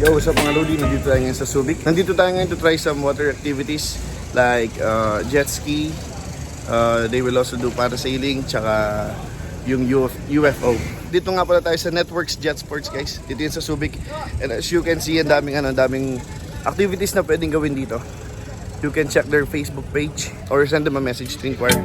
Yo, what's up mga Lodi? Nandito tayo ngayon sa Subic. Nandito tayo ngayon to try some water activities like Jetski. They will also do parasailing, tsaka yung UFO. Dito nga pala tayo sa Networx Jet Sports, guys. Dito yun sa Subic. And as you can see, ang daming activities na pwedeng gawin dito. You can check their Facebook page or send them a message to inquire.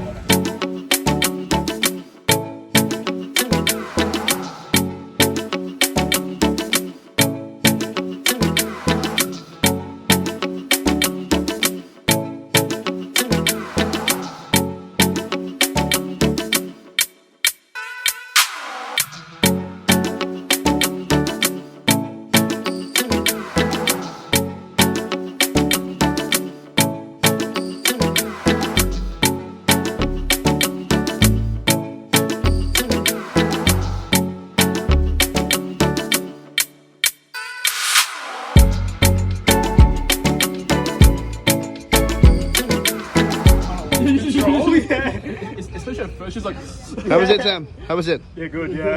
She's like, How was it, Sam? How was it? yeah, good, yeah.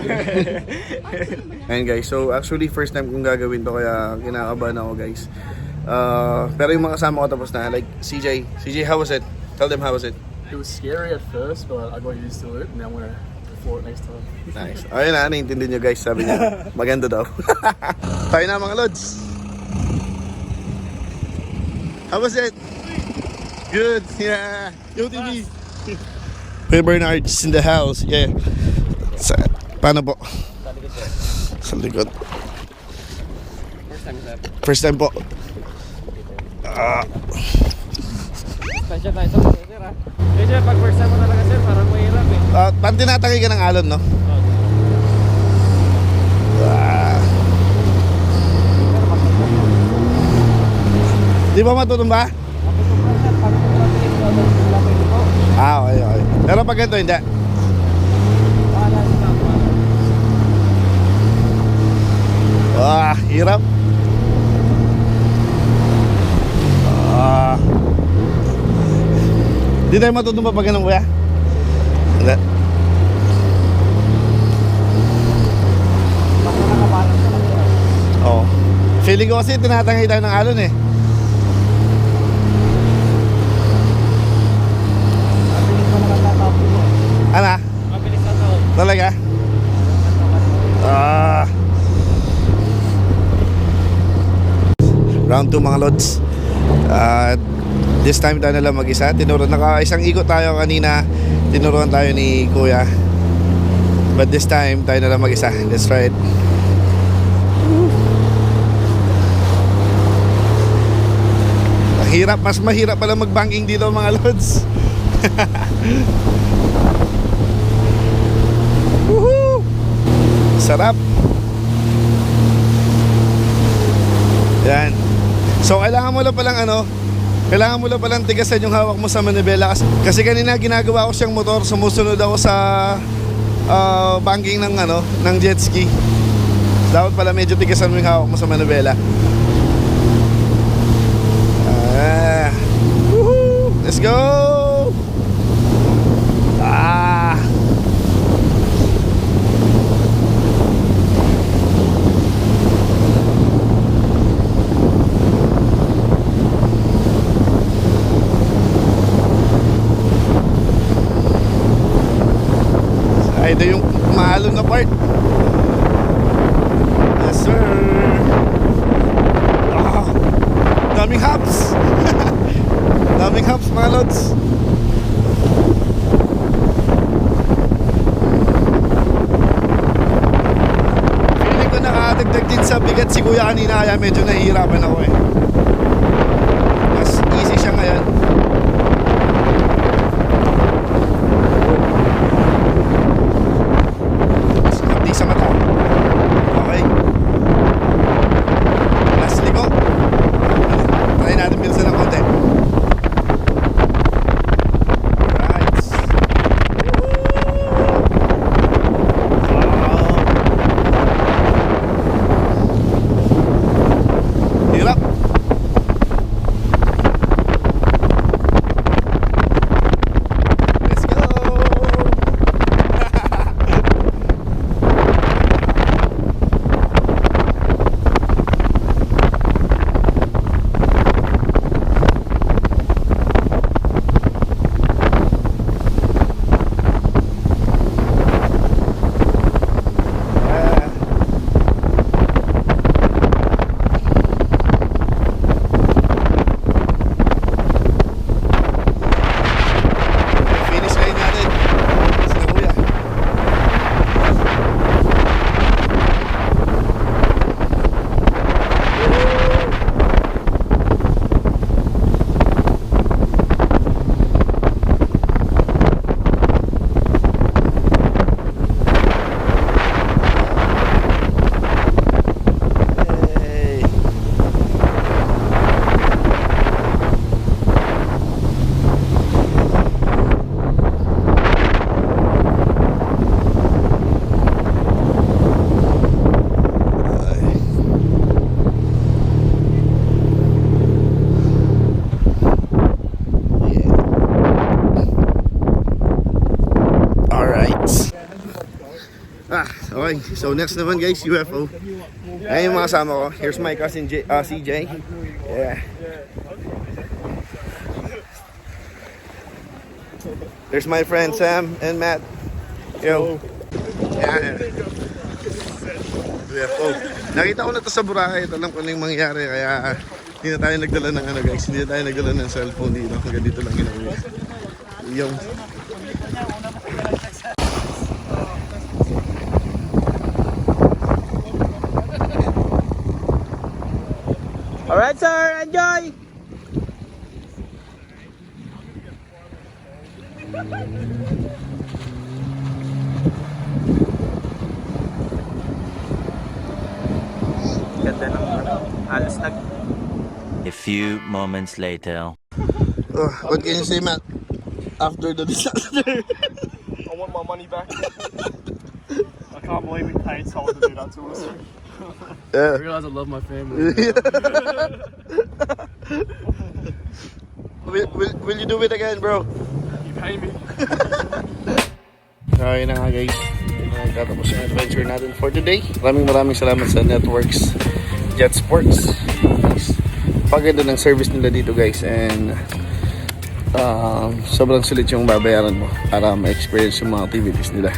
Ayan guys, so actually first time kong gagawin to kaya kinakabahan ako guys. Pero yung mga kasama ko tapos na, like CJ, how was it? Tell them how was it? It was scary at first, but I got used to it, and now I'm gonna floor it next time. Nice. Ayun na, naiintindi nyo guys, sabi niya, maganda daw. Tayo na mga lods. How was it? Good, yeah. Yo TV. Kuya Bernard's in the house, yeah. Paano po? Sa likod. First time po. Pasensya tayo sa mga sir ha. Kasi pag first time mo talaga sir, parang mahirap eh. Parang tinatangay ka ng alon, no? Di ba matutumba? Okay. Pero pag ganito, hindi. Hirap. Di tayo matutumba pag ganun, kuya? Hindi. Oo. Feeling ko kasi tinatangay tayo ng alon eh. Ano? Mabilis na to. Talaga? Round 2 mga lods. This time tayo nalang mag-isa. Naka-isang ikot tayo kanina. Tinuruan tayo ni Kuya. But this time tayo nalang mag-isa. Let's try it. Mahirap. Mas mahirap pala mag-banking dito mga lods. Woohoo! Sarap. Yan. So kailangan mo lang palang tigasan yung hawak mo sa manibela kasi kanina ginagawa ko siyang motor, sumusunod ako sa banking ng Jetski. Dapat pala medyo tigasan mo yung hawak mo sa manibela. Woohoo! Let's go! Ito yung maalon na part. Yes sir. Daming hops. Daming hops mga lods. Feeling ko nakadagdag din sa bigat si Kuya kanina kaya medyo nahihirapan ako eh. Mas easy siya ngayon. Sa mata. Okay. Last liko. Try natin bilisan ng konti. Right. Hirap. Okay, so next naman guys, UFO. Ayan yung mga kasama ko. Here's my cousin CJ. Yeah. There's my friend Sam and Matt. Yo. Yeah. UFO. Nakita ko na to sa Boracay. Alam ko na yung mangyayari. Kaya hindi na tayo nagdala ng ano guys. Hindi na tayo nagdala ng cellphone dito. Hanggang dito lang ginawin. Yung. Alright sir, enjoy! Ganda ng halos nag... A few moments later. What can you say, Matt? After the disaster. I want my money back. I can't believe we paid someone to do that to us. I realize I love my family. Will you do it again, bro? You pay me. Okay na nga guys. Nagtatapos yung adventure natin for today. Maraming salamat sa Networx Jet Sports. Paganda ng service nila dito guys, and sobrang sulit yung babayaran mo para ma-experience yung mga activities nila.